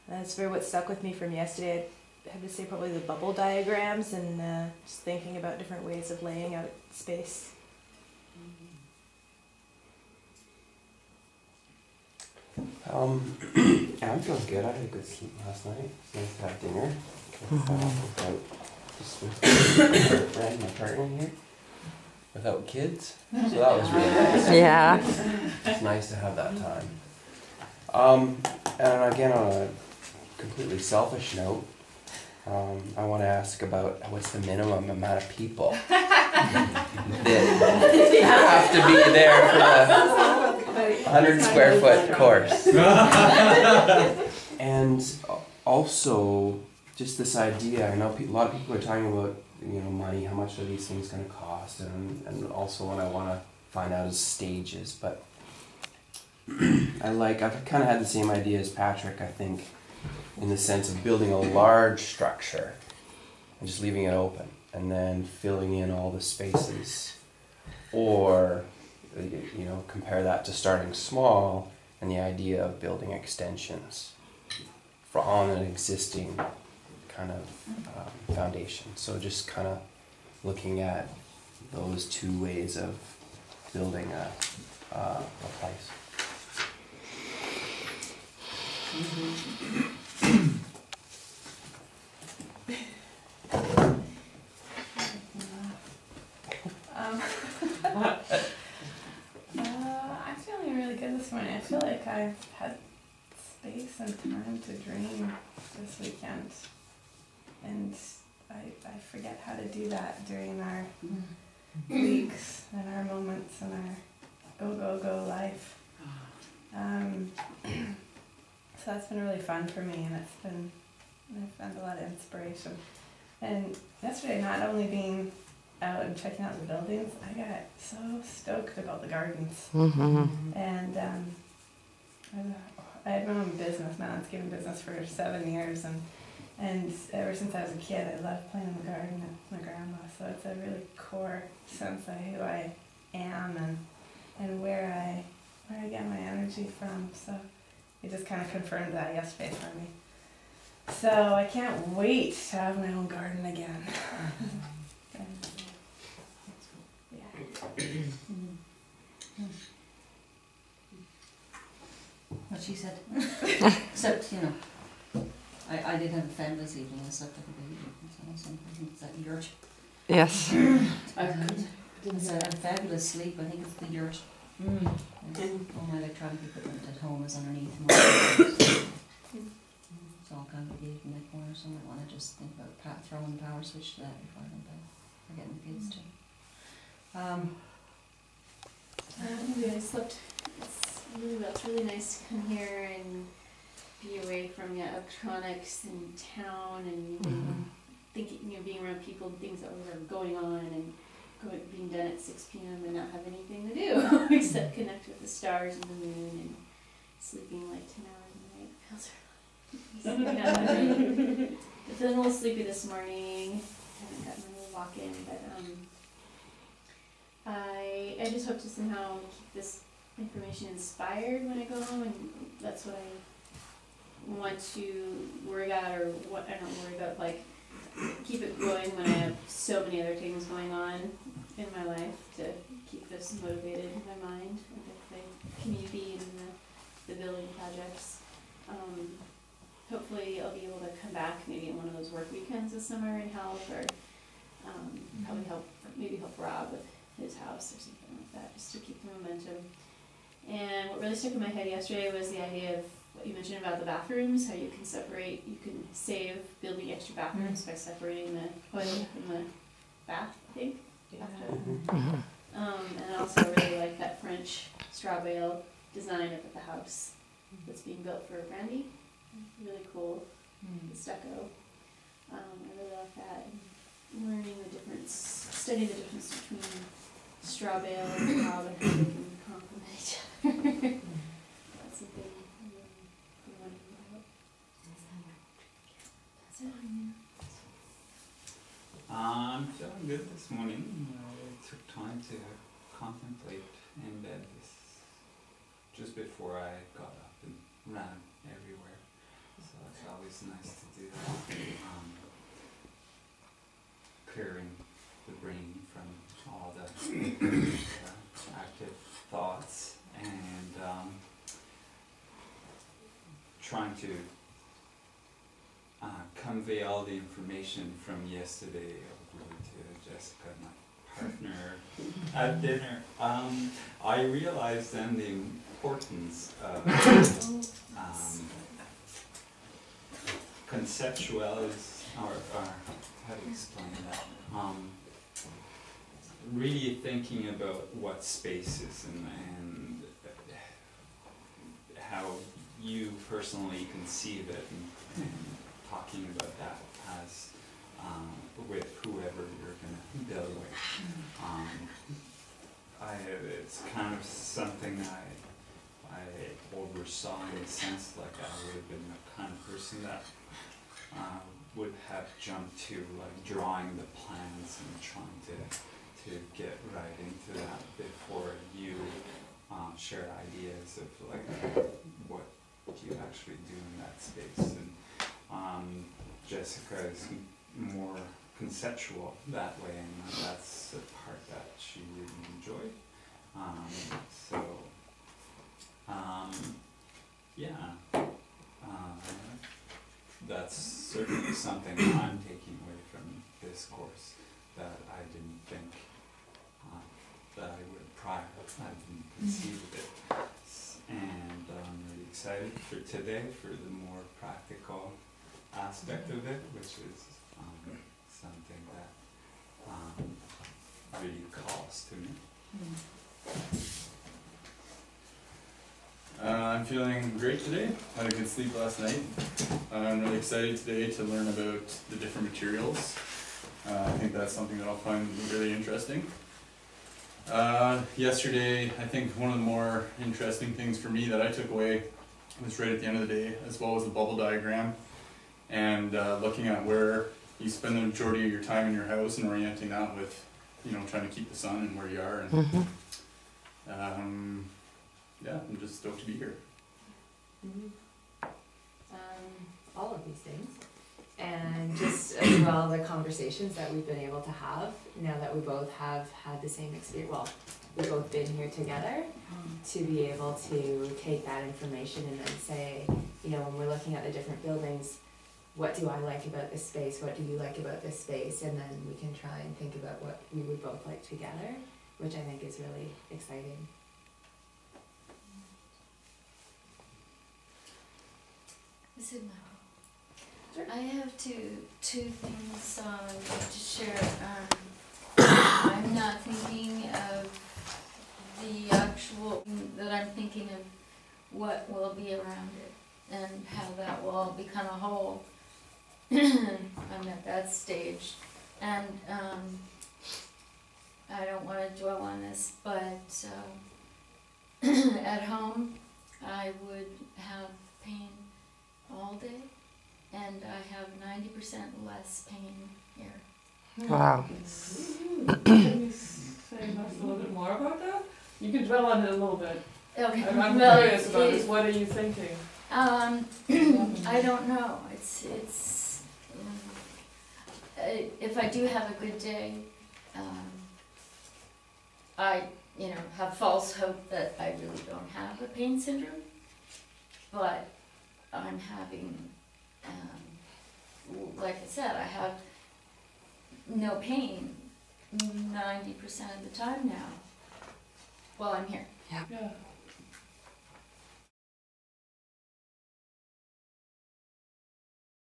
That's very what stuck with me from yesterday. I have to say probably the bubble diagrams and just thinking about different ways of laying out space. I'm feeling good. I had a good sleep last night. It's nice to have dinner. Without just with my friend, my partner here. Without kids. So that was really nice. Yeah. It's nice to have that time. And again, on a completely selfish note, I want to ask about what's the minimum amount of people that have to be there for the 100 square foot course. And also, just this idea, I know a lot of people are talking about, you know, money, how much are these things going to cost, and also what I want to find out is stages, but I've kind of had the same idea as Patrick, I think, in the sense of building a large structure and just leaving it open and then filling in all the spaces, or, you know, compare that to starting small and the idea of building extensions on an existing kind of foundation. So just kind of looking at those two ways of building a place. I'm feeling really good this morning. I feel like I've had space and time to dream this weekend, and I forget how to do that during our weeks and our moments and our go life. So that's been really fun for me, and I've found a lot of inspiration. And yesterday, not only being out and checking out the buildings, I got so stoked about the gardens. And I had my own business, my landscaping business, for 7 years, and ever since I was a kid, I loved playing in the garden with my grandma. So it's a really core sense of who I am and where I get my energy from. So it just kind of confirmed that yesterday for me. So I can't wait to have my own garden again. And, What she said. Except, you know, I did have a fan this evening. I slept like a baby. So I think it's that yurt. Yes. I had a fabulous sleep. I think it's the yurt. All my electronic equipment at home is underneath. It's all congregated in that corner, so I might want to just think about throwing the power switch to that before I go to bed. Or getting the kids to. I slept really well. It's really nice to come here and be away from electronics and town and thinking, being around people and things that were going on and being done at 6 p.m. and not have anything to do except connect with the stars and the moon and sleeping like 10 hours a night. Feels I'm feeling a little sleepy this morning. Haven't gotten a little walk in, but I just hope to somehow keep this information inspired when I go home, and that's what I want to worry about, or what I don't worry about, like keep it going when I have so many other things going on in my life, to keep this motivated in my mind with the community and the building projects. Hopefully I'll be able to come back maybe in one of those work weekends this summer and help, or probably help Rob with his house or something like that, just to keep the momentum. And what really stuck in my head yesterday was the idea of what you mentioned about the bathrooms, how you can save building extra bathrooms by separating the toilet from the bath, I think. And I also really like that French straw bale design up at the house that's being built for Brandy. Really cool, the stucco. I really like that. And learning studying the difference between straw bale and cob and how they can complement each other. That's a big one about. That's it. I'm feeling good this morning. I took time to contemplate in bed just before I got up and ran everywhere. So it's always nice to do that. Clearing the brain from all the active thoughts and trying to convey all the information from yesterday over to Jessica, my partner, at dinner. I realized then the importance of conceptual, or how to explain that? Really thinking about what space is and how you personally conceive it, and talking about that as with whoever you're going to build with. It's kind of something I oversaw in a sense, like I would have been the kind of person that would have jumped to like drawing the plans and trying to get right into that before you share ideas of like what you actually do in that space. And Jessica is more conceptual that way, and that's the part that she really enjoyed. That's certainly something I'm taking away from this course that I didn't think that I would prior. I didn't conceive of it. And I'm really excited for today for the more practical aspect of it, which is something that really calls to me. I'm feeling great today. Had a good sleep last night. I'm really excited today to learn about the different materials. I think that's something that I'll find really interesting. Yesterday, I think one of the more interesting things for me that I took away was right at the end of the day, as well as the bubble diagram, and looking at where you spend the majority of your time in your house and orienting that with, trying to keep the sun and where you are. And yeah, I'm just stoked to be here. All of these things, and just as well the conversations that we've been able to have now that we both have had the same experience. Well, we've both been here together, to be able to take that information and then say, when we're looking at the different buildings, what do I like about this space? What do you like about this space? And then we can try and think about what we would both like together, which I think is really exciting. This is my I have two things to share. I'm not thinking of the actual, that I'm thinking of what will be around it and how that will all become a whole. I'm at that stage. And I don't want to dwell on this, but at home I would have pain all day. And I have 90% less pain here. Wow. Can you say us a little bit more about that? You can dwell on it a little bit. Okay. I'm curious about this. What are you thinking? I don't know. It's if I do have a good day, I have false hope that I really don't have a pain syndrome, but I'm having. Like I said, I have no pain 90% of the time now while I'm here. Yeah. Yeah.